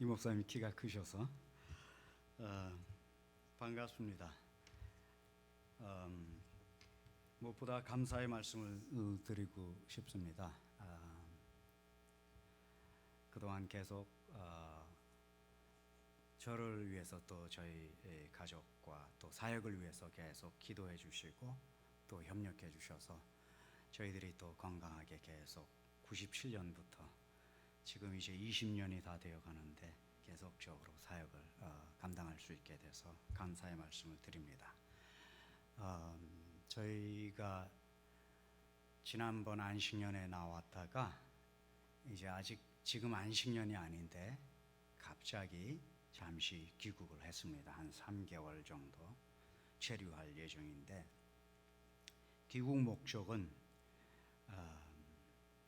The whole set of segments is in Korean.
이 목사님이 키가 크셔서 반갑습니다. 무엇보다 감사의 말씀을 드리고 싶습니다. 그동안 계속 저를 위해서 또 저희 가족과 또 사역을 위해서 계속 기도해 주시고 또 협력해 주셔서 저희들이 또 건강하게 계속 97년부터 지금 이제 20년이 다 되어 가는데 계속적으로 사역을 감당할 수 있게 돼서 감사의 말씀을 드립니다. 저희가 지난번 안식년에 나왔다가 이제 아직 지금 안식년이 아닌데 갑자기 잠시 귀국을 했습니다. 한 3개월 정도 체류할 예정인데, 귀국 목적은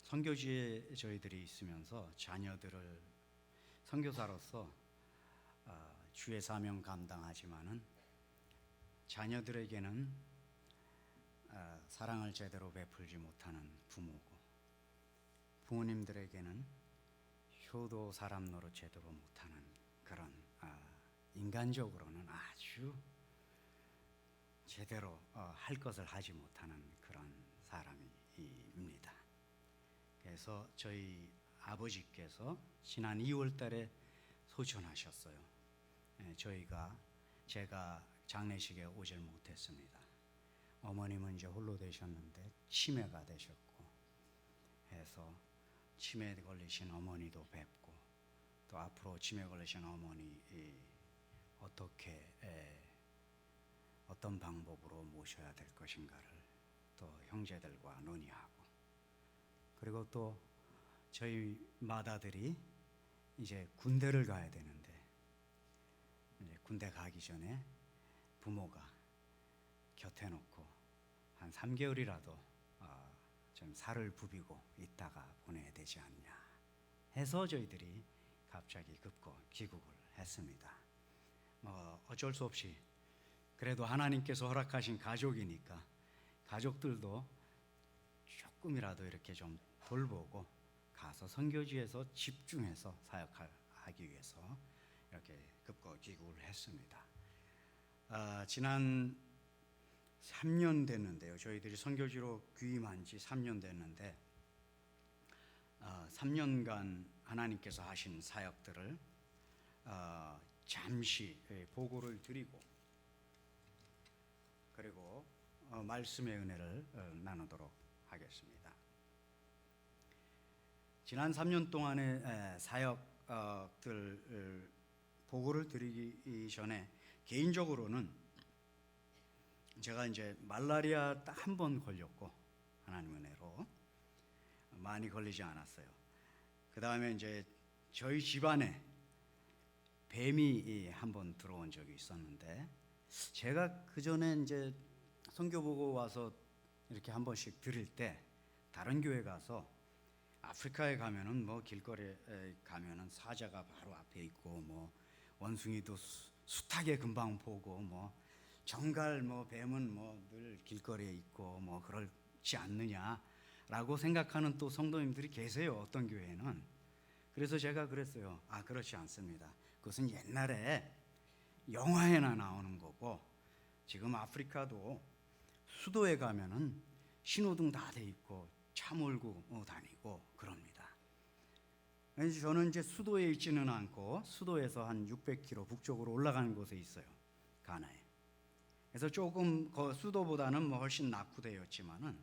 선교지에 저희들이 있으면서 자녀들을 선교사로서 주의 사명 감당하지만은 자녀들에게는 사랑을 제대로 베풀지 못하는 부모고, 부모님들에게는 효도 사람 노릇 제대로 못하는 그런 인간적으로는 아주 제대로 할 것을 하지 못하는 그런 사람입니다. 그래서 저희 아버지께서 지난 2월 달에 소천하셨어요. 제가 장례식에 오질 못했습니다. 어머님은 이제 홀로 되셨는데 치매가 되셨고 해서 치매에 걸리신 어머니도 뵙고, 또 앞으로 치매 걸리신 어머니 어떤 방법으로 모셔야 될 것인가를 또 형제들과 논의하고, 그리고 또 저희 맏아들이 이제 군대를 가야 되는데 이제 군대 가기 전에 부모가 곁에 놓고 한 3개월이라도 좀 살을 부비고 있다가 보내야 되지 않냐 해서 저희들이 갑자기 급고 귀국을 했습니다. 어쩔 수 없이 그래도 하나님께서 허락하신 가족이니까 가족들도 조금이라도 이렇게 좀 돌보고 가서 선교지에서 집중해서 사역하기 위해서 이렇게 급고 귀국을 했습니다. 지난 3년 됐는데요. 저희들이 선교지로 귀임한 지 3년 됐는데 3년간 하나님께서 하신 사역들을 잠시 보고를 드리고, 그리고 말씀의 은혜를 나누도록 하겠습니다. 지난 3년 동안의 사역들 보고를 드리기 전에 개인적으로는 제가 이제 말라리아 딱 한 번 걸렸고, 하나님 은혜로 많이 걸리지 않았어요. 그 다음에 이제 저희 집안에 뱀이 한 번 들어온 적이 있었는데, 제가 그 전에 이제 선교 보고 와서 이렇게 한 번씩 드릴 때 다른 교회 가서 아프리카에 가면은 뭐 길거리에 가면은 사자가 바로 앞에 있고 뭐 원숭이도 숱하게 금방 보고 뭐 정갈 뭐 뱀은 뭐 늘 길거리에 있고 뭐 그렇지 않느냐라고 생각하는 또 성도님들이 계세요, 어떤 교회는. 그래서 제가 그랬어요. 그렇지 않습니다. 그것은 옛날에 영화에나 나오는 거고, 지금 아프리카도 수도에 가면은 신호등 다 돼 있고 차 몰고 다니고 그럽니다. 그래서 저는 이제 수도에 있지는 않고 수도에서 한 600km 북쪽으로 올라가는 곳에 있어요, 가나에. 그래서 조금 수도보다는 뭐 훨씬 낙후되었지만은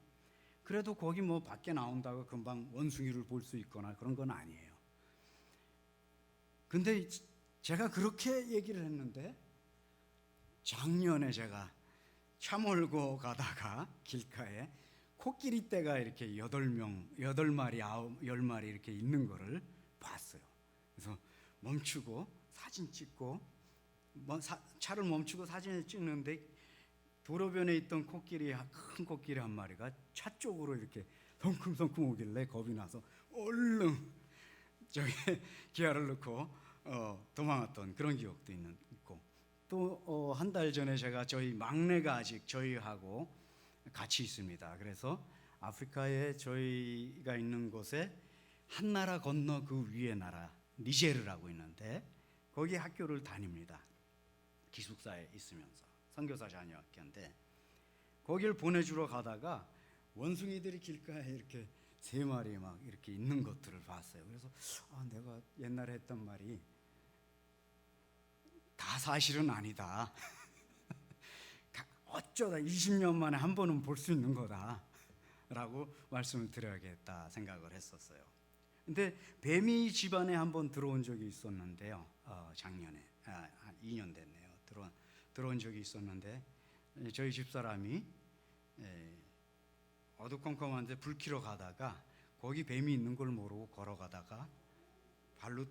그래도 거기 뭐 밖에 나온다고 금방 원숭이를 볼 수 있거나 그런 건 아니에요. 근데 제가 그렇게 얘기를 했는데 작년에 제가 차 몰고 가다가 길가에 코끼리 떼가 이렇게 8마리, 10마리 이렇게 있는 거를 봤어요. 그래서 멈추고 사진 찍고, 차를 멈추고 사진을 찍는데 도로변에 있던 큰 코끼리 한 마리가 차 쪽으로 이렇게 성큼성큼 오길래 겁이 나서 얼른 저기 기아를 넣고 도망갔던 그런 기억도 있고, 또 한 달 전에 제가 저희 막내가 아직 저희하고 같이 있습니다. 그래서 아프리카에 저희가 있는 곳에 한 나라 건너 그 위에 나라 니제르라고 있는데 거기 학교를 다닙니다. 기숙사에 있으면서 선교사 자녀 학교인데 거기를 보내주러 가다가 원숭이들이 길가에 이렇게 3마리 막 이렇게 있는 것들을 봤어요. 그래서 내가 옛날에 했던 말이 다 사실은 아니다. 어쩌다 20년 만에 한 번은 볼 수 있는 거다 라고 말씀을 드려야겠다 생각을 했었어요. 근데 뱀이 집안에 한번 들어온 적이 있었는데요. 작년에 한 2년 됐네요. 들어온 적이 있었는데 저희 집사람이 어두컴컴한데 불 켜러 가다가 거기 뱀이 있는 걸 모르고 걸어가다가 발로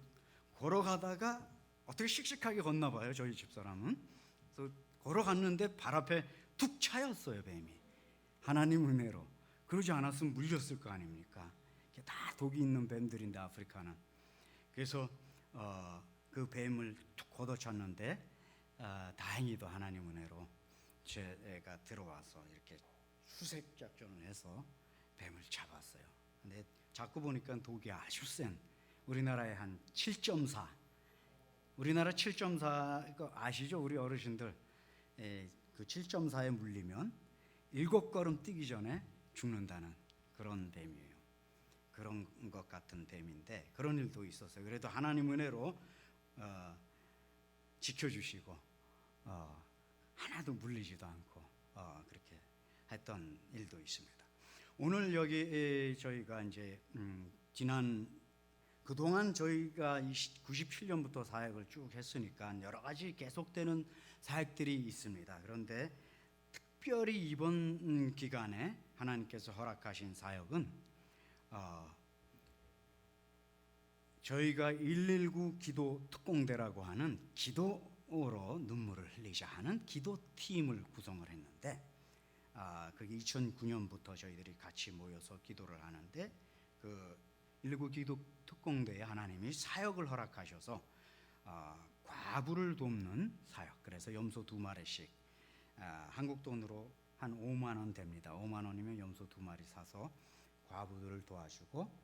걸어가다가 어떻게 씩씩하게 걷나 봐요. 저희 집사람은. 그래서 걸어갔는데 발 앞에 툭 차였어요. 뱀이. 하나님 은혜로. 그러지 않았으면 물렸을 거 아닙니까? 다 독이 있는 뱀들인데 아프리카는. 그래서 그 뱀을 툭 걷어찼는데 다행히도 하나님 은혜로 제가 들어와서 이렇게 수색 작전을 해서 뱀을 잡았어요. 근데 자꾸 보니까 독이 아주 센 우리나라의 한 7.4. 우리나라 7.4 이거 아시죠? 우리 어르신들 그 7.4에 물리면 7걸음 뛰기 전에 죽는다는 그런 뱀이에요. 그런 것 같은 뱀인데 그런 일도 있었어요. 그래도 하나님 은혜로 지켜주시고 하나도 물리지도 않고 그렇게 했던 일도 있습니다. 오늘 여기 저희가 이제 그동안 저희가 97년부터 사역을 쭉 했으니까 여러 가지 계속되는 사역들이 있습니다. 그런데 특별히 이번 기간에 하나님께서 허락하신 사역은 저희가 119 기도 특공대라고 하는 기도로 눈물을 흘리자 하는 기도팀을 구성을 했는데 그게 2009년부터 저희들이 같이 모여서 기도를 하는데 그 119 기도 특공대에 하나님이 사역을 허락하셔서 과부를 돕는 사역. 그래서 염소 2마리씩 한국 돈으로 한 5만 원 됩니다. 5만 원이면 염소 2마리 사서 과부들을 도와주고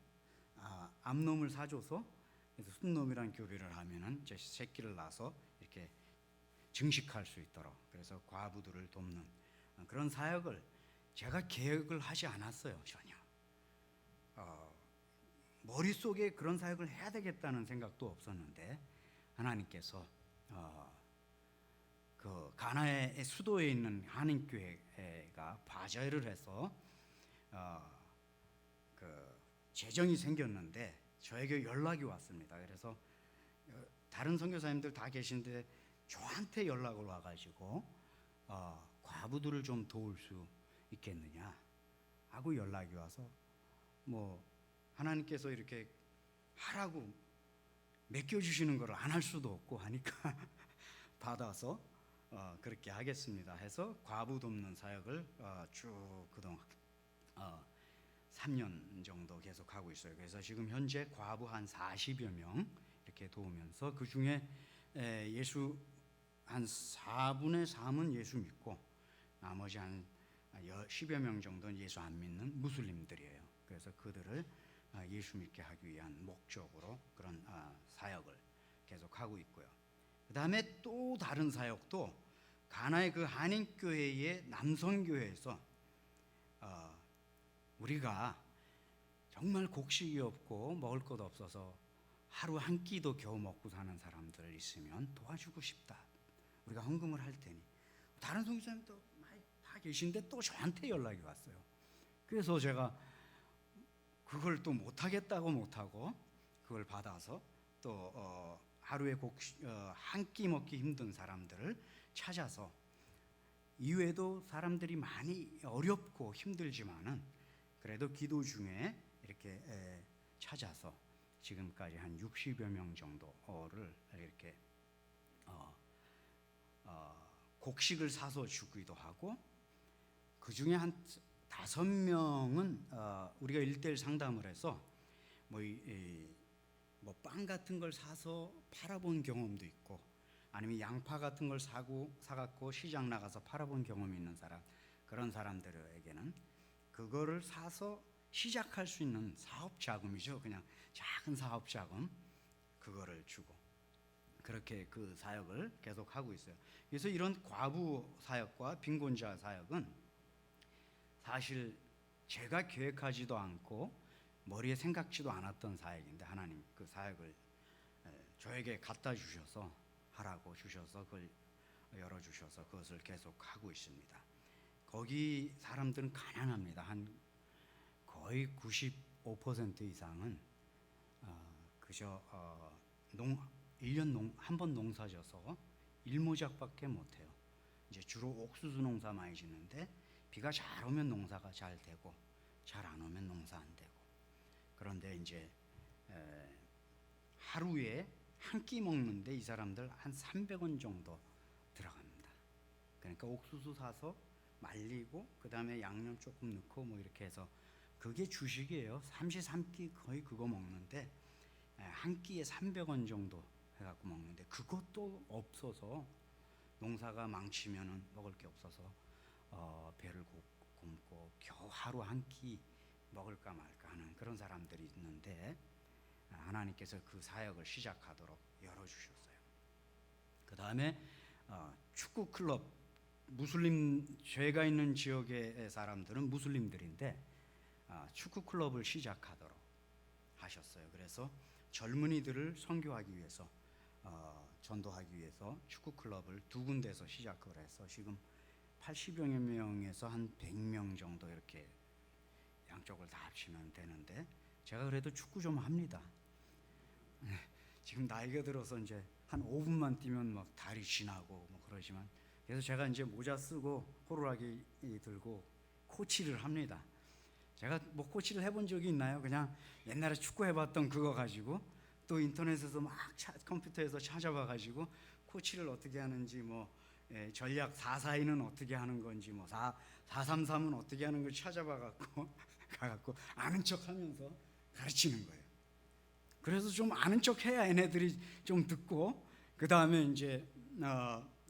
암놈을 사줘서 그래서 순놈이랑 교배를 하면은 이제 새끼를 낳아서 이렇게 증식할 수 있도록 그래서 과부들을 돕는 그런 사역을 제가 계획을 하지 않았어요. 전혀 머릿속에 그런 사역을 해야 되겠다는 생각도 없었는데 하나님께서 그 가나의 수도에 있는 한인교회가 바자회를 해서 그 재정이 생겼는데 저에게 연락이 왔습니다. 그래서 다른 선교사님들 다 계신데 저한테 연락을 와가지고 과부들을 좀 도울 수 있겠느냐 하고 연락이 와서 뭐 하나님께서 이렇게 하라고 맡겨주시는 걸 안 할 수도 없고 하니까 받아서 그렇게 하겠습니다 해서 과부 돕는 사역을 쭉 그동안 3년 정도 계속 하고 있어요. 그래서 지금 현재 과부 한 40여 명 이렇게 도우면서 그 중에 예수 한 4분의 3은 예수 믿고 나머지 한 10여 명 정도는 예수 안 믿는 무슬림들이에요. 그래서 그들을 예수 믿게 하기 위한 목적으로 그런 사역을 계속하고 있고요. 그 다음에 또 다른 사역도 가나의 그 한인교회의 남성교회에서 우리가 정말 곡식이 없고 먹을 것 없어서 하루 한 끼도 겨우 먹고 사는 사람들 있으면 도와주고 싶다. 우리가 헌금을 할 테니. 다른 선교사님도 많이 다 계신데 또 저한테 연락이 왔어요. 그래서 제가 그걸 또 못하고 그걸 받아서 또 하루에 한 끼 먹기 힘든 사람들을 찾아서 이외에도 사람들이 많이 어렵고 힘들지만은 그래도 기도 중에 이렇게 찾아서 지금까지 한 60여 명 정도를 이렇게 곡식을 사서 주기도 하고 그 중에 한 5명은 우리가 1:1 상담을 해서 뭐 빵 같은 걸 사서 팔아본 경험도 있고 아니면 양파 같은 걸 사갖고 시장 나가서 팔아본 경험이 있는 사람 그런 사람들에게는 그거를 사서 시작할 수 있는 사업 자금이죠. 그냥 작은 사업 자금 그거를 주고 그렇게 그 사역을 계속 하고 있어요. 그래서 이런 과부 사역과 빈곤자 사역은 사실 제가 계획하지도 않고 머리에 생각지도 않았던 사역인데 하나님 그 사역을 저에게 갖다 주셔서 하라고 주셔서 그걸 열어주셔서 그것을 계속 하고 있습니다. 거기 사람들은 가난합니다. 한 거의 95% 이상은 그저 1년 한 번 농사져서 일모작밖에 못해요. 이제 주로 옥수수 농사 많이 짓는데 비가 잘 오면 농사가 잘 되고 잘 안 오면 농사 안 되고. 그런데 이제 하루에 한 끼 먹는데 이 사람들 한 300원 정도 들어갑니다. 그러니까 옥수수 사서 말리고 그 다음에 양념 조금 넣고 뭐 이렇게 해서 그게 주식이에요. 삼시삼끼 거의 그거 먹는데 한 끼에 300원 정도 해갖고 먹는데 그것도 없어서 농사가 망치면은 먹을 게 없어서 배를 굶고 겨우 하루 한 끼 먹을까 말까 하는 그런 사람들이 있는데 하나님께서 그 사역을 시작하도록 열어주셨어요. 그 다음에 축구 클럽 무슬림 죄가 있는 지역의 사람들은 무슬림들인데 축구 클럽을 시작하도록 하셨어요. 그래서 젊은이들을 선교하기 위해서 전도하기 위해서 축구 클럽을 두 군데서 시작을 해서 지금 80여 명에서 한 100명 정도 이렇게 양쪽을 다 합치면 되는데 제가 그래도 축구 좀 합니다. 지금 나이가 들어서 이제 한 5분만 뛰면 막 다리 지나고 뭐 그러지만 그래서 제가 이제 모자 쓰고 호루라기 들고 코치를 합니다. 제가 뭐 코치를 해본 적이 있나요? 그냥 옛날에 축구 해봤던 그거 가지고 또 인터넷에서 막 컴퓨터에서 찾아봐 가지고 코치를 어떻게 하는지 뭐 전략 442는 어떻게 하는 건지 뭐 433은 어떻게 하는 걸 찾아봐 갖고 가갖고 아는 척하면서 가르치는 거예요. 그래서 좀 아는 척해야 얘네들이 좀 듣고 그 다음에 이제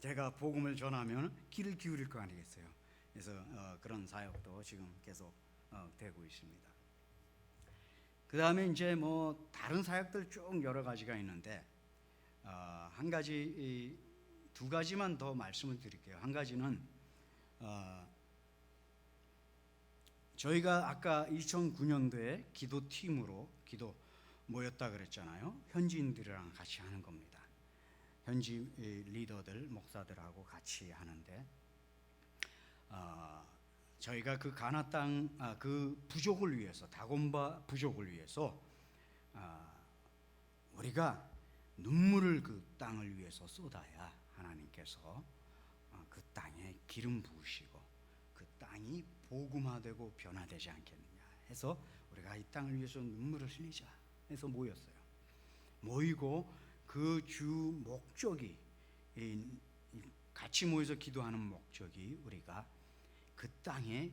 제가 복음을 전하면 귀를 기울일 거 아니겠어요. 그래서 그런 사역도 지금 계속 되고 있습니다. 그 다음에 이제 뭐 다른 사역들 쭉 여러 가지가 있는데 한 가지 두 가지만 더 말씀을 드릴게요. 한 가지는 저희가 아까 2009년도에 기도팀으로 기도 모였다 그랬잖아요. 현지인들이랑 같이 하는 겁니다. 현지 리더들 목사들하고 같이 하는데 저희가 그 가나 땅 그 부족을 위해서 다곤바 부족을 위해서 우리가 눈물을 그 땅을 위해서 쏟아야 하나님께서 그 땅에 기름 부으시고 그 땅이 복음화되고 변화되지 않겠느냐 해서 우리가 이 땅을 위해서 눈물을 흘리자 해서 모였어요. 모이고 그 주 목적이 같이 모여서 기도하는 목적이 우리가 그 땅에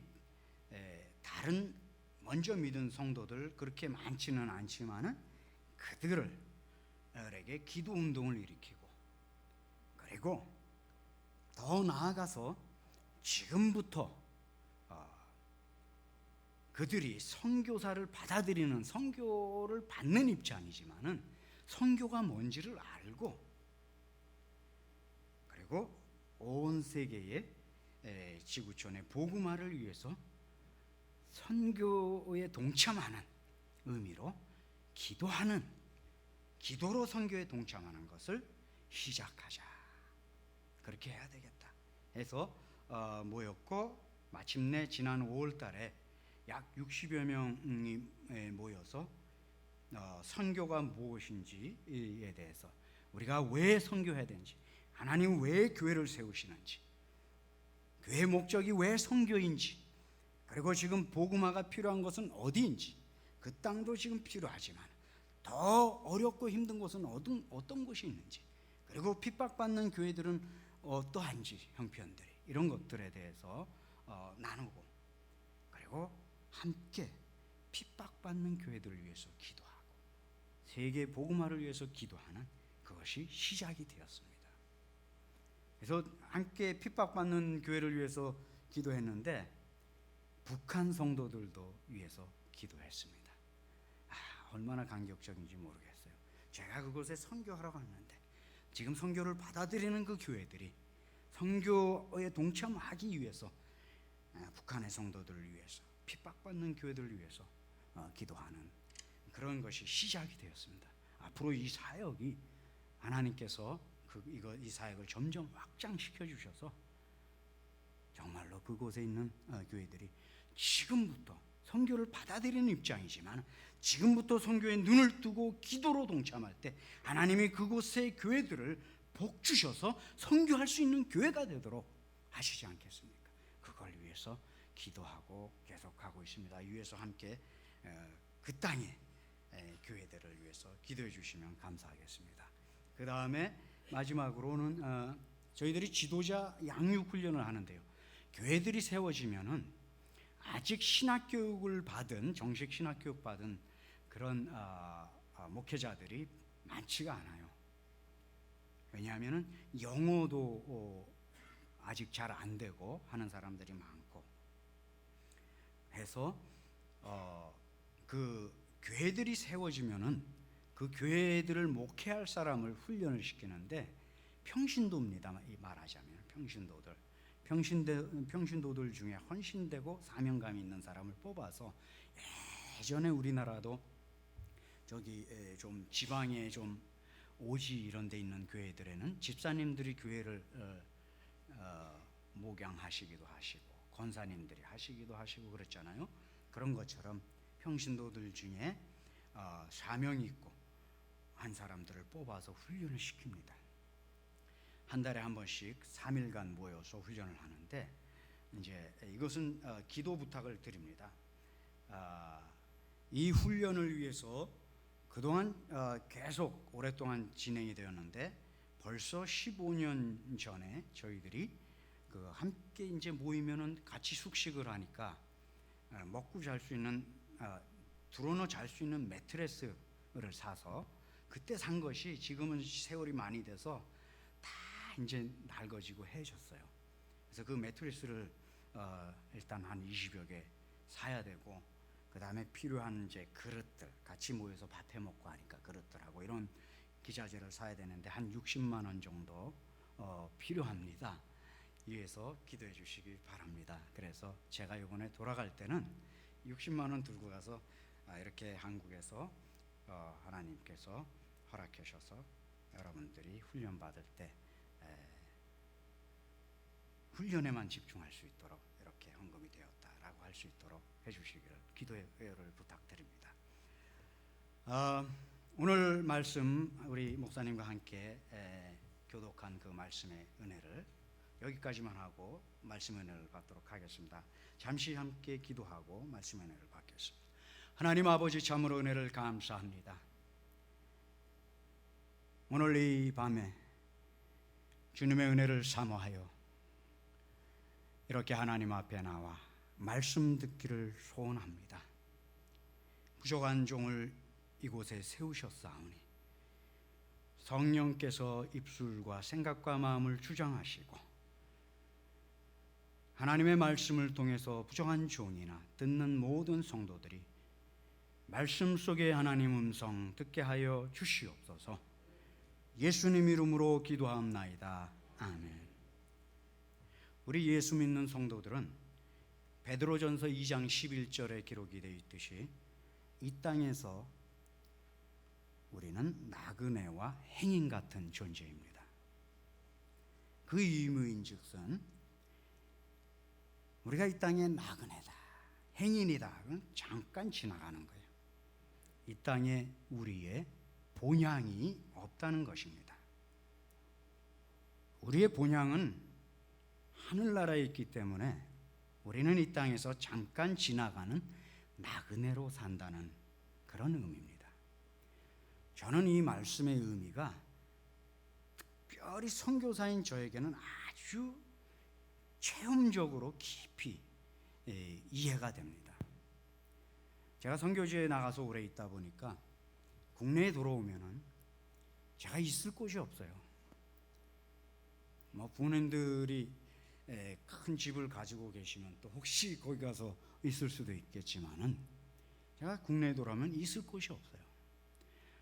다른 먼저 믿은 성도들 그렇게 많지는 않지만은 그들에게 기도 운동을 일으키고 그리고 더 나아가서 지금부터 그들이 선교사를 받아들이는 선교를 받는 입장이지만은 선교가 뭔지를 알고 그리고 온 세계의 지구촌의 복음화를 위해서 선교에 동참하는 의미로 기도로 선교에 동참하는 것을 시작하자. 그렇게 해야 되겠다 해서 모였고 마침내 지난 5월 달에 약 60여 명이 모여서 선교가 무엇인지에 대해서 우리가 왜 선교해야 되는지 하나님 왜 교회를 세우시는지 교회의 목적이 왜 선교인지 그리고 지금 복음화가 필요한 것은 어디인지 그 땅도 지금 필요하지만 더 어렵고 힘든 곳은 어떤 곳이 있는지 그리고 핍박받는 교회들은 어떠한지 형편들이 이런 것들에 대해서 나누고 그리고 함께 핍박받는 교회들을 위해서 기도하고 세계 복음화를 위해서 기도하는 그것이 시작이 되었습니다. 그래서 함께 핍박받는 교회를 위해서 기도했는데 북한 성도들도 위해서 기도했습니다. 얼마나 감격적인지 모르겠어요. 제가 그곳에 선교하러 갔는데 지금 선교를 받아들이는 그 교회들이 선교에 동참하기 위해서 북한의 성도들을 위해서 핍박받는 교회들을 위해서 기도하는 그런 것이 시작이 되었습니다. 앞으로 이 사역이 하나님께서 이 사역을 점점 확장시켜 주셔서 정말로 그곳에 있는 교회들이 지금부터 선교를 받아들이는 입장이지만 지금부터 선교에 눈을 뜨고 기도로 동참할 때 하나님이 그곳의 교회들을 복 주셔서 선교할 수 있는 교회가 되도록 하시지 않겠습니까? 그걸 위해서 기도하고 계속하고 있습니다. 위에서 함께 그 땅의 교회들을 위해서 기도해 주시면 감사하겠습니다. 그 다음에 마지막으로는 저희들이 지도자 양육 훈련을 하는데요. 교회들이 세워지면은 아직 신학교육을 받은 정식 신학교육 받은 그런 목회자들이 많지가 않아요. 왜냐하면은 영어도 아직 잘 안 되고 하는 사람들이 많고 해서 그 교회들이 세워지면은 그 교회들을 목회할 사람을 훈련을 시키는데 평신도입니다. 말하자면 평신도들 중에 헌신되고 사명감이 있는 사람을 뽑아서 예전에 우리나라도 저기 좀 지방에 좀 오지 이런 데 있는 교회들에는 집사님들이 교회를 목양하시기도 하시고 권사님들이 하시기도 하시고 그랬잖아요. 그런 것처럼 평신도들 중에 사명이 있고 한 사람들을 뽑아서 훈련을 시킵니다. 한 달에 한 번씩 3일간 모여서 훈련을 하는데 이제 이것은 기도 부탁을 드립니다. 이 훈련을 위해서 그동안 계속 오랫동안 진행이 되었는데 벌써 15년 전에 저희들이 그 함께 이제 모이면은 같이 숙식을 하니까 먹고 잘 수 있는 드러누워 잘 수 있는 매트레스를 사서 그때 산 것이 지금은 세월이 많이 돼서 다 이제 낡아지고 해졌어요. 그래서 그 매트리스를 일단 한 20여 개 사야 되고 그 다음에 필요한 이제 그릇들 같이 모여서 밥 해 먹고 하니까 그릇들하고 이런 기자재를 사야 되는데 한 60만 원 정도 필요합니다. 위해서 기도해 주시기 바랍니다. 그래서 제가 이번에 돌아갈 때는 60만 원 들고 가서 이렇게 한국에서 하나님께서 허락하셔서 여러분들이 훈련 받을 때 훈련에만 집중할 수 있도록 이렇게 헌금이 되었다라고 할 수 있도록 해주시기를 기도를 부탁드립니다. 오늘 말씀 우리 목사님과 함께 교독한 그 말씀의 은혜를 여기까지만 하고 말씀의 은혜를 받도록 하겠습니다. 잠시 함께 기도하고 말씀의 은혜를 받겠습니다. 하나님 아버지 참으로 은혜를 감사합니다. 오늘 이 밤에 주님의 은혜를 사모하여 이렇게 하나님 앞에 나와 말씀 듣기를 소원합니다. 부족한 종을 이곳에 세우셨사오니 성령께서 입술과 생각과 마음을 주장하시고 하나님의 말씀을 통해서 부족한 종이나 듣는 모든 성도들이 말씀 속에 하나님 음성 듣게 하여 주시옵소서. 예수님 이름으로 기도하옵나이다. 아멘. 우리 예수 믿는 성도들은 베드로전서 2장 11절에 기록이 되어 있듯이 이 땅에서 우리는 나그네와 행인 같은 존재입니다. 그 의미인즉슨 우리가 이 땅에 나그네다, 행인이다, 잠깐 지나가는 거예요. 이 땅에 우리의 본향이 없다는 것입니다. 우리의 본향은 하늘나라에 있기 때문에 우리는 이 땅에서 잠깐 지나가는 나그네로 산다는 그런 의미입니다. 저는 이 말씀의 의미가 특별히 선교사인 저에게는 아주 체험적으로 깊이 이해가 됩니다. 제가 선교지에 나가서 오래 있다 보니까 국내에 돌아오면은 제가 있을 곳이 없어요. 부모님들이 큰 집을 가지고 계시면 또 혹시 거기 가서 있을 수도 있겠지만은 제가 국내에 돌아오면 있을 곳이 없어요.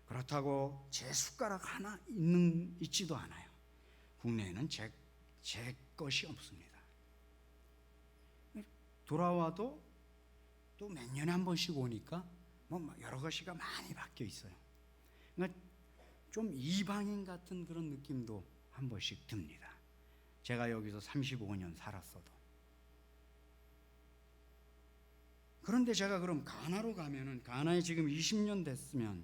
그렇다고 제 숟가락 하나 있지도 않아요. 국내에는 제 것이 없습니다. 돌아와도 또 몇 년에 한 번씩 오니까 뭐 여러 가지가 많이 바뀌어 있어요. 그러니까 좀 이방인 같은 그런 느낌도 한 번씩 듭니다. 제가 여기서 35년 살았어도. 그런데 제가 그럼 가나로 가면은, 가나에 지금 20년 됐으면,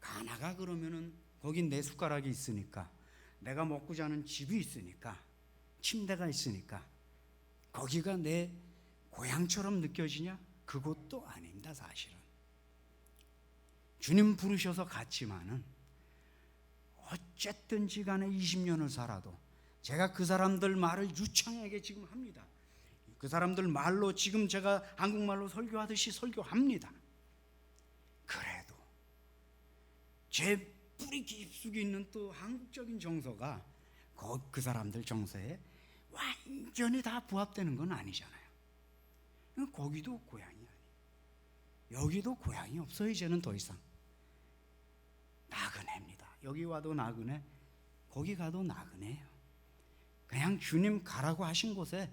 가나가 그러면은 거긴 내 숟가락이 있으니까, 내가 먹고 자는 집이 있으니까, 침대가 있으니까 거기가 내 고향처럼 느껴지냐? 그것도 아닙니다. 사실은 주님 부르셔서 갔지만은 어쨌든지 간에 20년을 살아도 제가 그 사람들 말을 유창하게 지금 합니다. 그 사람들 말로 지금 제가 한국말로 설교하듯이 설교합니다. 그래도 제 뿌리 깊숙이 있는 또 한국적인 정서가 그 사람들 정서에 완전히 다 부합되는 건 아니잖아요. 거기도 고향이 아니에요. 여기도 고향이 없어요. 이제는 더 이상. 나그네입니다. 여기 와도 나그네, 거기 가도 나그네예요. 그냥 주님 가라고 하신 곳에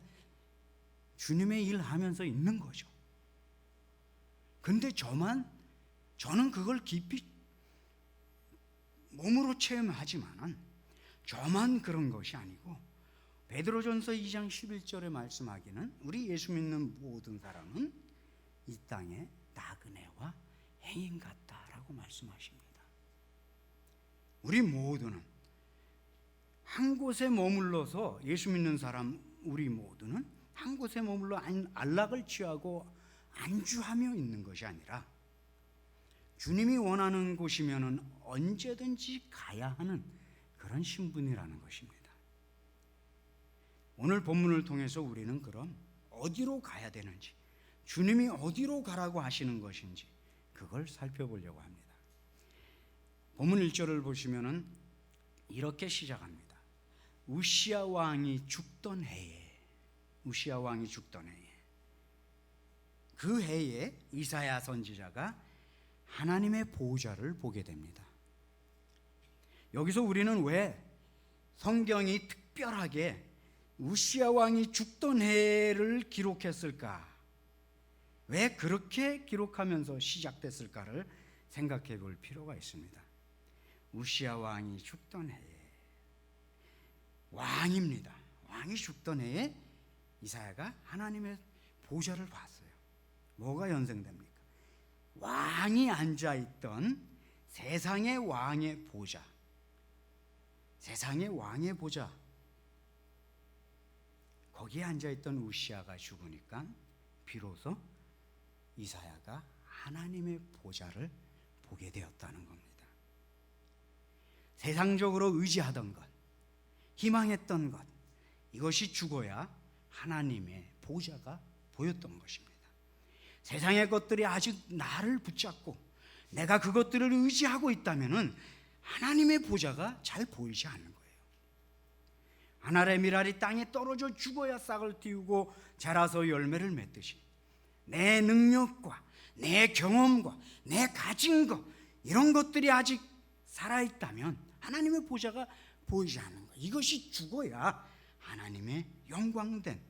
주님의 일 하면서 있는 거죠. 근데 저는 그걸 깊이 몸으로 체험하지만은 저만 그런 것이 아니고, 베드로전서 2장 11절에 말씀하기는 우리 예수 믿는 모든 사람은 이 땅에 나그네와 행인 같다라고 말씀하십니다. 우리 모두는 한 곳에 머물러서, 예수 믿는 사람 우리 모두는 한 곳에 머물러 안락을 취하고 안주하며 있는 것이 아니라 주님이 원하는 곳이면은 언제든지 가야 하는 그런 신분이라는 것입니다. 오늘 본문을 통해서 우리는 그럼 어디로 가야 되는지, 주님이 어디로 가라고 하시는 것인지 그걸 살펴보려고 합니다. 본문 1절을 보시면은 이렇게 시작합니다. 우시야 왕이 죽던 해에, 우시야 왕이 죽던 해에, 그 해에 이사야 선지자가 하나님의 보좌를 보게 됩니다. 여기서 우리는 왜 성경이 특별하게 우시야 왕이 죽던 해를 기록했을까? 왜 그렇게 기록하면서 시작됐을까를 생각해 볼 필요가 있습니다. 우시야 왕이 죽던 해에, 왕입니다. 왕이 죽던 해에 이사야가 하나님의 보좌를 봤어요. 뭐가 연상됩니까? 왕이 앉아있던 세상의 왕의 보좌, 세상의 왕의 보좌, 거기에 앉아있던 우시야가 죽으니까 비로소 이사야가 하나님의 보좌를 보게 되었다는 겁니다. 세상적으로 의지하던 것, 희망했던 것, 이것이 죽어야 하나님의 보좌가 보였던 것입니다. 세상의 것들이 아직 나를 붙잡고 내가 그것들을 의지하고 있다면 하나님의 보좌가 잘 보이지 않는 거예요. 하늘의 밀알이 땅에 떨어져 죽어야 싹을 틔우고 자라서 열매를 맺듯이 내 능력과 내 경험과 내 가진 것, 이런 것들이 아직 살아있다면 하나님의 보좌가 보이지 않는 것, 이것이 죽어야 하나님의 영광된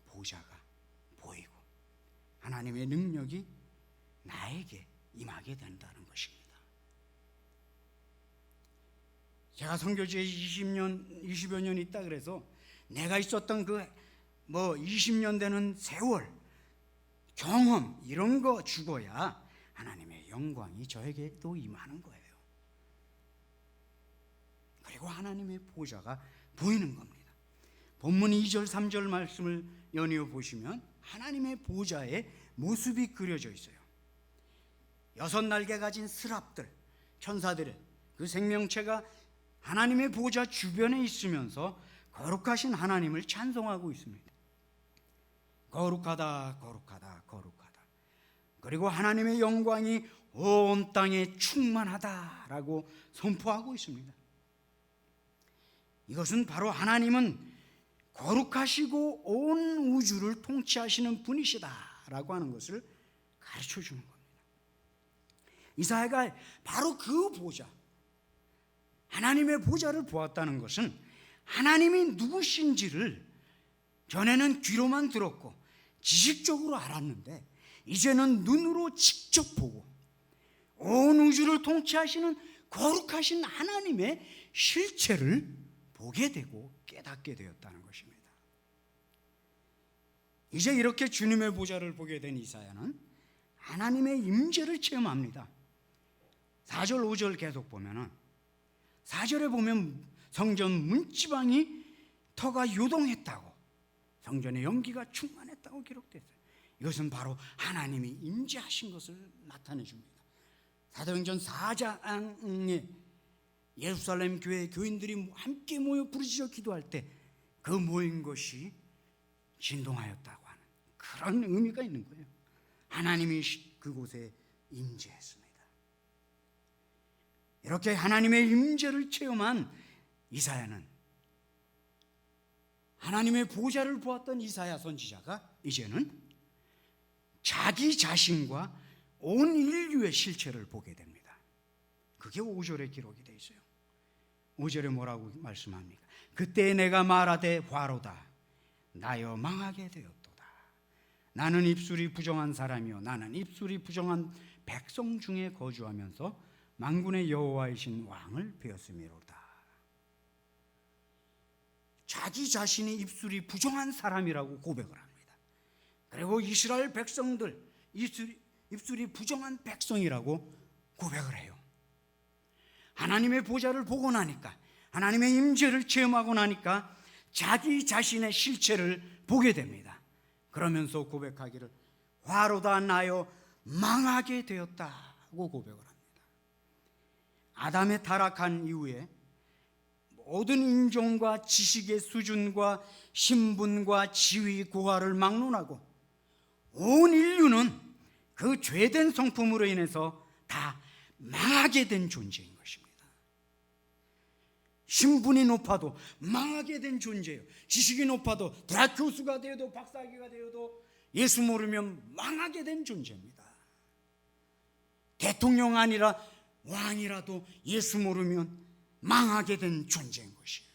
보좌가 보이고 하나님의 능력이 나에게 임하게 된다는 것입니다. 제가 선교지에 20여 년 있다 그래서 내가 있었던 그 20년 되는 세월, 경험, 이런 거 죽어야 하나님의 영광이 저에게 또 임하는 거예요. 그리고 하나님의 보좌가 보이는 겁니다. 본문 2절 3절 말씀을 연이어 보시면 하나님의 보좌의 모습이 그려져 있어요. 6날개 가진 스랍들, 천사들의 그 생명체가 하나님의 보좌 주변에 있으면서 거룩하신 하나님을 찬송하고 있습니다. 거룩하다, 거룩하다, 거룩하다. 그리고 하나님의 영광이 온 땅에 충만하다라고 선포하고 있습니다. 이것은 바로 하나님은 거룩하시고 온 우주를 통치하시는 분이시다라고 하는 것을 가르쳐 주는 겁니다. 이사야가 바로 그 보좌, 하나님의 보좌를 보았다는 것은 하나님이 누구신지를 전에는 귀로만 들었고 지식적으로 알았는데 이제는 눈으로 직접 보고 온 우주를 통치하시는 거룩하신 하나님의 실체를 보게 되고 깨닫게 되었다는 것입니다. 이제 이렇게 주님의 보좌를 보게 된 이사야는 하나님의 임재를 체험합니다. 4절 5절 계속 보면은 4절에 보면 성전 문지방이 터가 요동했다고, 성전의 연기가 충만했다고 기록됐어요. 이것은 바로 하나님이 임재하신 것을 나타내 줍니다. 사도행전 4장에 예루살렘 교회 교인들이 함께 모여 부르짖어 기도할 때 그 모인 것이 진동하였다고 하는 그런 의미가 있는 거예요. 하나님이 그곳에 임재했습니다. 이렇게 하나님의 임재를 체험한 이사야는, 하나님의 보좌를 보았던 이사야 선지자가 이제는 자기 자신과 온 인류의 실체를 보게 됩니다. 그게 5절에 기록이 되어 있어요. 5절에 뭐라고 말씀합니까? 그때 내가 말하되 화로다 나여 망하게 되었도다. 나는 입술이 부정한 사람이요 나는 입술이 부정한 백성 중에 거주하면서 만군의 여호와이신 왕을 배웠음이로다. 자기 자신이 입술이 부정한 사람이라고 고백을 합니다. 그리고 이스라엘 백성들 입술이 부정한 백성이라고 고백을 해요. 하나님의 보좌를 보고 나니까, 하나님의 임재를 체험하고 나니까 자기 자신의 실체를 보게 됩니다. 그러면서 고백하기를 화로다 나여 망하게 되었다고 고백을 합니다. 아담의 타락한 이후에 모든 인종과 지식의 수준과 신분과 지위 고하를 막론하고 온 인류는 그 죄된 성품으로 인해서 다 망하게 된 존재인 것입니다. 신분이 높아도 망하게 된 존재예요. 지식이 높아도 대학 교수가 되어도 박사학위가 되어도 예수 모르면 망하게 된 존재입니다. 대통령 아니라 왕이라도 예수 모르면 망하게 된 존재인 것이에요.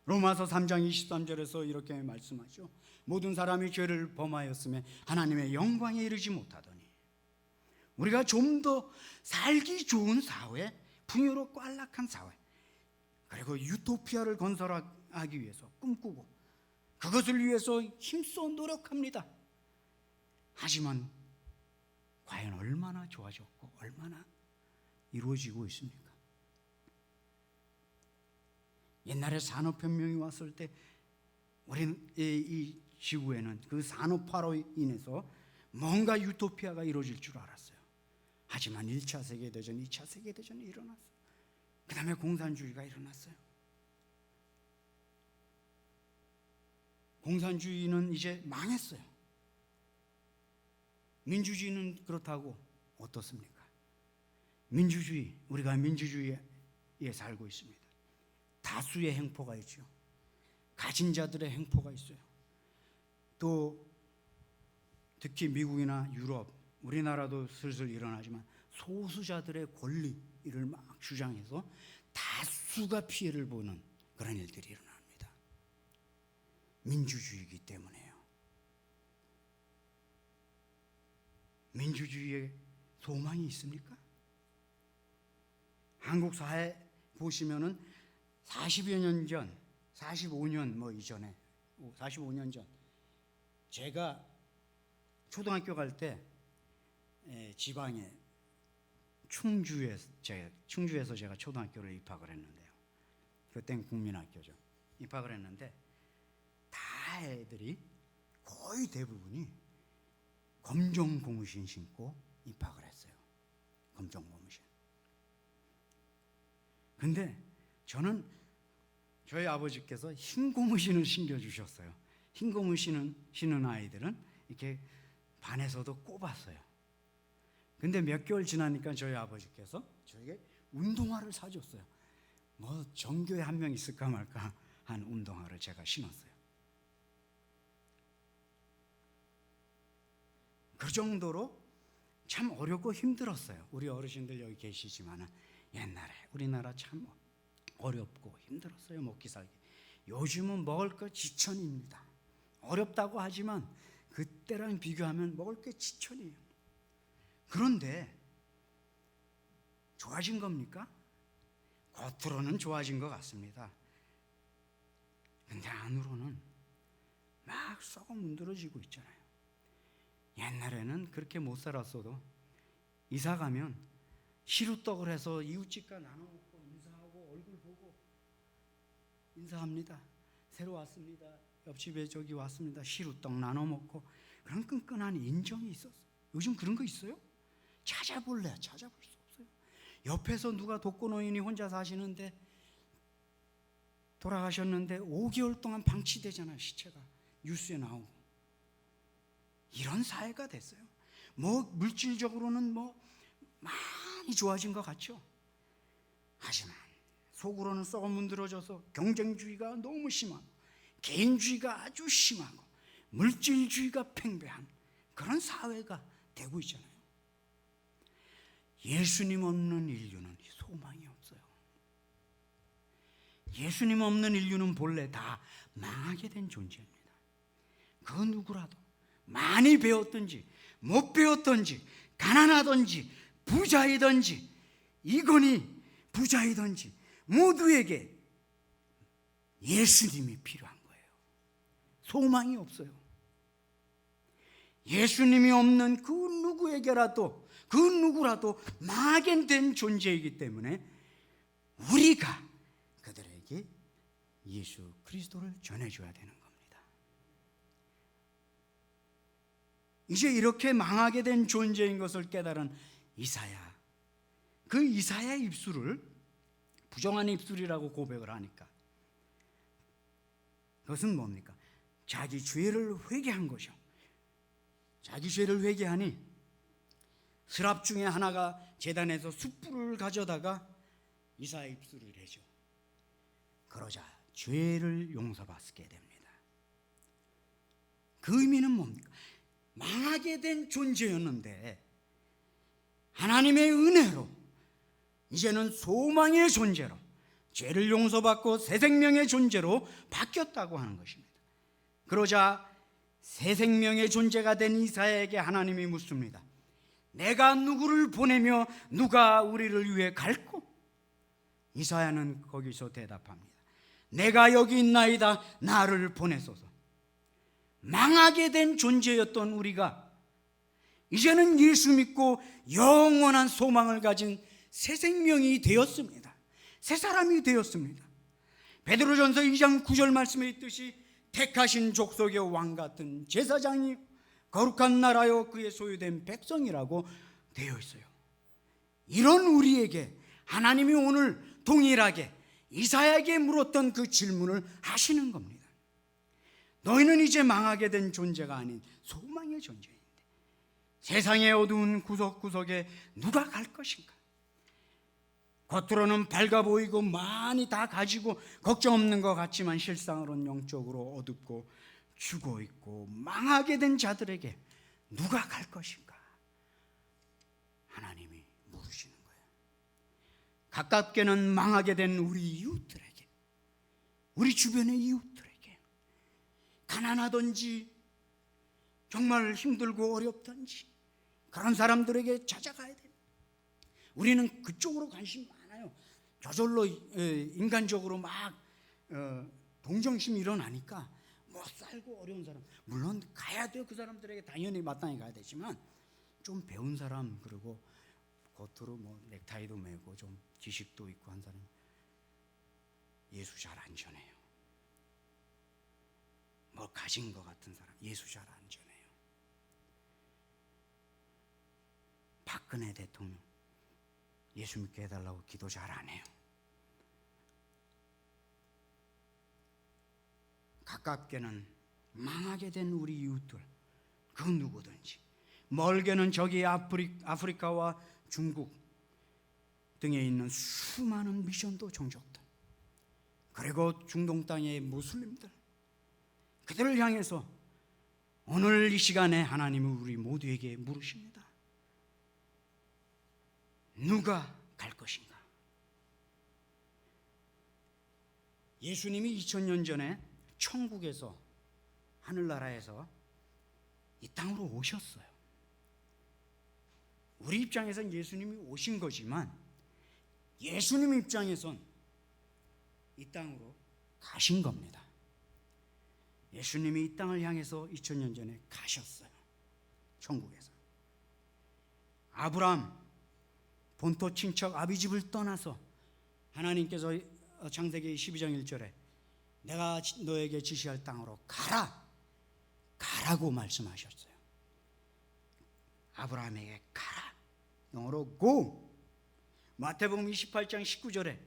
로마서 3장 23절에서 이렇게 말씀하죠. 모든 사람이 죄를 범하였으며 하나님의 영광에 이르지 못하더니 우리가 좀 더 살기 좋은 사회, 풍요롭고 안락한 사회, 그리고 유토피아를 건설하기 위해서 꿈꾸고 그것을 위해서 힘써 노력합니다. 하지만 과연 얼마나 좋아졌고 얼마나 이루어지고 있습니까? 옛날에 산업혁명이 왔을 때 우리는 이 지구에는 그 산업화로 인해서 뭔가 유토피아가 이루어질 줄 알았어요. 하지만 1차 세계대전, 2차 세계대전이 일어났어요. 그 다음에 공산주의가 일어났어요. 공산주의는 이제 망했어요. 민주주의는 그렇다고 어떻습니까? 민주주의, 우리가 민주주의에 살고 있습니다. 다수의 행포가 있죠. 가진 자들의 행포가 있어요. 또 특히 미국이나 유럽, 우리나라도 슬슬 일어나지만 소수자들의 권리를 막 주장해서 다수가 피해를 보는 그런 일들이 일어납니다. 민주주의이기 때문에요. 민주주의에 소망이 있습니까? 한국 사회 보시면은 40여 년 전, 45년 이전에, 45년 전 제가 초등학교 갈 때 지방에 충주에서 제가 초등학교를 입학을 했는데요. 그땐 국민학교죠. 입학을 했는데 다 애들이 거의 대부분이 검정 고무신 신고 입학을 했어요. 검정 고무신. 근데 저는 저희 아버지께서 흰 고무신을 신겨주셨어요. 흰 고무신을 신은 아이들은 이렇게 반에서도 꼽았어요. 근데 몇 개월 지나니까 저희 아버지께서 저에게 운동화를 사줬어요. 정교에 한 명 있을까 말까 한 운동화를 제가 신었어요. 그 정도로 참 어렵고 힘들었어요. 우리 어르신들 여기 계시지만 옛날에 우리나라 참 어렵고 힘들었어요. 먹기 살기. 요즘은 먹을 거 지천입니다. 어렵다고 하지만 그때랑 비교하면 먹을 게 지천이에요. 그런데 좋아진 겁니까? 겉으로는 좋아진 것 같습니다. 근데 안으로는 막 썩어 문드러지고 있잖아요. 옛날에는 그렇게 못 살았어도 이사 가면 시루떡을 해서 이웃집과 나눠 먹고 인사하고 얼굴 보고 인사합니다. 새로 왔습니다. 옆집에 저기 왔습니다. 시루떡 나눠 먹고 그런 끈끈한 인정이 있었어요. 요즘 그런 거 있어요? 찾아볼래? 찾아볼 수 없어요. 옆에서 누가 독거노인이 혼자 사시는데 돌아가셨는데 5개월 동안 방치되잖아요. 시체가 뉴스에 나오고. 이런 사회가 됐어요. 뭐 물질적으로는 뭐 많이 좋아진 것 같죠. 하지만 속으로는 썩어 문드러져서 경쟁주의가 너무 심하고 개인주의가 아주 심하고 물질주의가 팽배한 그런 사회가 되고 있잖아요. 예수님 없는 인류는 소망이 없어요. 예수님 없는 인류는 본래 다 망하게 된 존재입니다. 그 누구라도 많이 배웠든지 못 배웠든지 가난하든지 부자이든지 이건희 부자이든지 모두에게 예수님이 필요한 거예요. 소망이 없어요. 예수님이 없는 그 누구라도 망하게 된 존재이기 때문에 우리가 그들에게 예수 그리스도를 전해줘야 되는 겁니다. 이제 이렇게 망하게 된 존재인 것을 깨달은 이사야, 그 이사야의 입술을 부정한 입술이라고 고백을 하니까 그것은 뭡니까? 자기 죄를 회개한 것이요. 자기 죄를 회개하니 스랍 중에 하나가 제단에서 숯불을 가져다가 이사야의 입술을 대죠. 그러자 죄를 용서받게 됩니다. 그 의미는 뭡니까? 망하게 된 존재였는데 하나님의 은혜로 이제는 소망의 존재로 죄를 용서받고 새 생명의 존재로 바뀌었다고 하는 것입니다. 그러자 새 생명의 존재가 된 이사야에게 하나님이 묻습니다. 내가 누구를 보내며 누가 우리를 위해 갈꼬? 이사야는 거기서 대답합니다. 내가 여기 있나이다. 나를 보내소서. 망하게 된 존재였던 우리가 이제는 예수 믿고 영원한 소망을 가진 새 생명이 되었습니다. 새 사람이 되었습니다. 베드로전서 2장 9절 말씀에 있듯이 택하신 족속의 왕 같은 제사장이 거룩한 나라요 그의 소유된 백성이라고 되어 있어요. 이런 우리에게 하나님이 오늘 동일하게 이사야에게 물었던 그 질문을 하시는 겁니다. 너희는 이제 망하게 된 존재가 아닌 소망의 존재인데 세상의 어두운 구석구석에 누가 갈 것인가? 겉으로는 밝아 보이고 많이 다 가지고 걱정 없는 것 같지만 실상으로는 영적으로 어둡고 죽어 있고 망하게 된 자들에게 누가 갈 것인가? 하나님이 물으시는 거예요. 가깝게는 망하게 된 우리 이웃들에게, 우리 주변의 이웃들에게, 가난하든지 정말 힘들고 어렵든지 그런 사람들에게 찾아가야 돼요. 우리는 그쪽으로 관심이 많아요. 저절로 인간적으로 막 동정심이 일어나니까 못 살고 어려운 사람, 물론 가야 돼요. 그 사람들에게 당연히 마땅히 가야 되지만 좀 배운 사람, 그리고 겉으로 뭐 넥타이도 매고 좀 지식도 있고 한 사람 예수 잘 안 전해요. 뭐 가진 것 같은 사람 예수 잘 안 전해요. 박근혜 대통령 예수 믿게 해달라고 기도 잘 안 해요. 가깝게는 망하게 된 우리 이웃들, 그 누구든지, 멀게는 저기 아프리카와 중국 등에 있는 수많은 미션도 종족들, 그리고 중동 땅의 무슬림들, 그들을 향해서 오늘 이 시간에 하나님은 우리 모두에게 물으십니다. 누가 갈 것인가? 예수님이 2000년 전에 천국에서, 하늘나라에서 이 땅으로 오셨어요. 우리 입장에선 예수님이 오신 거지만 예수님 입장에선 이 땅으로 가신 겁니다. 예수님이 이 땅을 향해서 2000년 전에 가셨어요. 천국에서. 아브라함 본토 친척 아비집을 떠나서 하나님께서 창세기 12장 1절에 내가 너에게 지시할 땅으로 가라고 말씀하셨어요. 아브라함에게 가라, 영어로 go. 마태복음 28장 19절에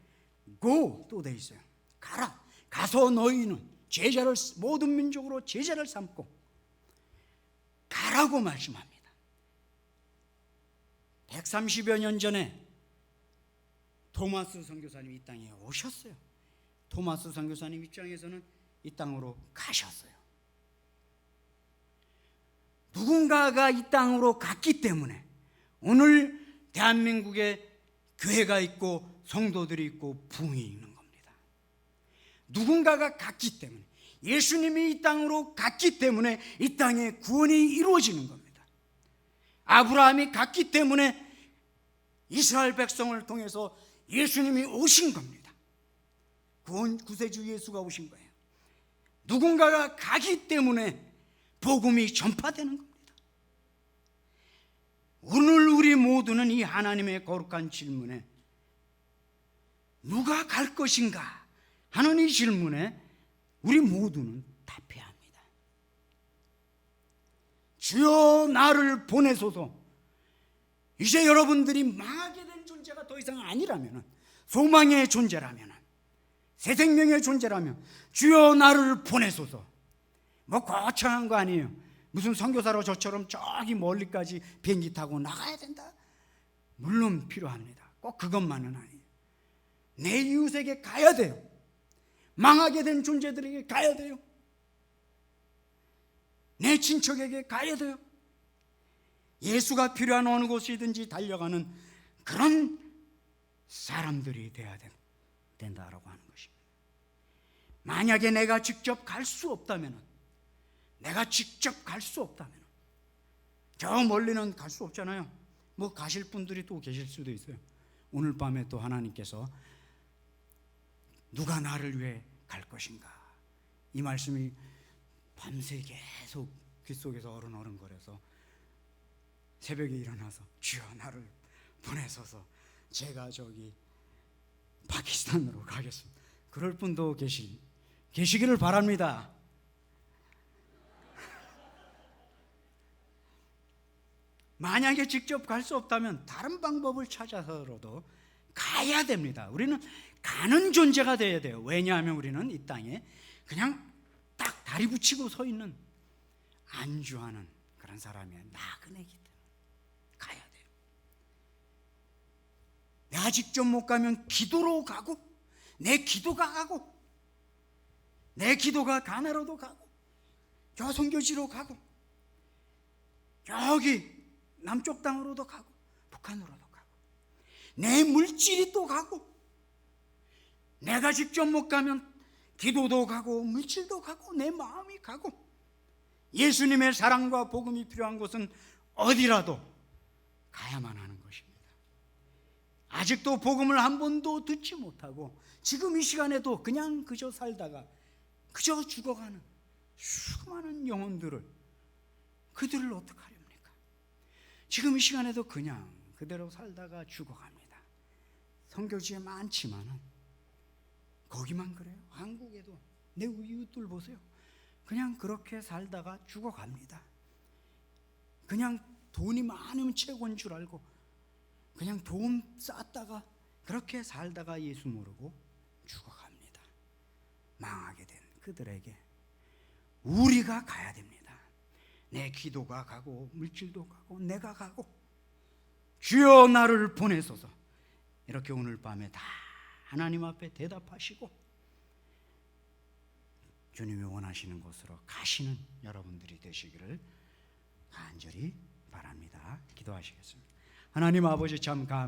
go 또 돼 있어요. 가라, 가서 너희는 제자를, 모든 민족으로 제자를 삼고 가라고 말씀합니다. 130여 년 전에 토마스 선교사님 이 땅에 오셨어요. 토마스 선교사님 입장에서는 이 땅으로 가셨어요. 누군가가 이 땅으로 갔기 때문에 오늘 대한민국에 교회가 있고 성도들이 있고 부흥이 있는 겁니다. 누군가가 갔기 때문에, 예수님이 이 땅으로 갔기 때문에 이 땅에 구원이 이루어지는 겁니다. 아브라함이 갔기 때문에 이스라엘 백성을 통해서 예수님이 오신 겁니다. 구세주 예수가 오신 거예요. 누군가가 가기 때문에 복음이 전파되는 겁니다. 오늘 우리 모두는 이 하나님의 거룩한 질문에 누가 갈 것인가 하는 이 질문에 우리 모두는 답해야 합니다. 주여 나를 보내소서. 이제 여러분들이 망하게 된 존재가 더 이상 아니라면, 소망의 존재라면, 새 생명의 존재라면 주여 나를 보내소서. 뭐 거창한 거 아니에요. 무슨 선교사로 저처럼 저기 멀리까지 비행기 타고 나가야 된다? 물론 필요합니다. 꼭 그것만은 아니에요. 내 이웃에게 가야 돼요. 망하게 된 존재들에게 가야 돼요. 내 친척에게 가야 돼요. 예수가 필요한 어느 곳이든지 달려가는 그런 사람들이 돼야 된다라고 하는 것입니다. 만약에 내가 직접 갈 수 없다면, 저 멀리는 갈 수 없잖아요. 뭐 가실 분들이 또 계실 수도 있어요. 오늘 밤에 또 하나님께서 누가 나를 위해 갈 것인가, 이 말씀이 밤새 계속 귓속에서 어른거려서 새벽에 일어나서 주여 나를 보내소서, 제가 저기 파키스탄으로 가겠습니다. 그럴 분도 계시기를 바랍니다. 만약에 직접 갈 수 없다면 다른 방법을 찾아서라도 가야 됩니다. 우리는 가는 존재가 되어야 돼요. 왜냐하면 우리는 이 땅에 그냥 딱 다리 붙이고 서 있는 안주하는 그런 사람이에요. 나그네이기 때문에 가야 돼요. 내가 직접 못 가면 기도로 가고, 내 기도가 가고, 내 기도가 가나로도 가고, 저 선교지로 가고, 저기 남쪽 땅으로도 가고, 북한으로도 가고, 내 물질이 또 가고, 내가 직접 못 가면 기도도 가고 물질도 가고 내 마음이 가고, 예수님의 사랑과 복음이 필요한 곳은 어디라도 가야만 하는 것입니다. 아직도 복음을 한 번도 듣지 못하고 지금 이 시간에도 그냥 그저 살다가 그저 죽어가는 수많은 영혼들을, 그들을 어떡하렵니까? 지금 이 시간에도 그냥 그대로 살다가 죽어갑니다. 선교지에 많지만은 거기만 그래요? 한국에도 내 이웃들 보세요. 그냥 그렇게 살다가 죽어갑니다. 그냥 돈이 많으면 최고인 줄 알고 그냥 돈 쌓다가 그렇게 살다가 예수 모르고 죽어갑니다. 망하게 된 그들에게 우리가 가야 됩니다. 내 기도가 가고 물질도 가고 내가 가고, 주여 나를 보내소서. 이렇게 오늘 밤에 다 하나님 앞에 대답하시고 주님이 원하시는 곳으로 가시는 여러분들이 되시기를 간절히 바랍니다. 기도하시겠습니다. 하나님 아버지, 참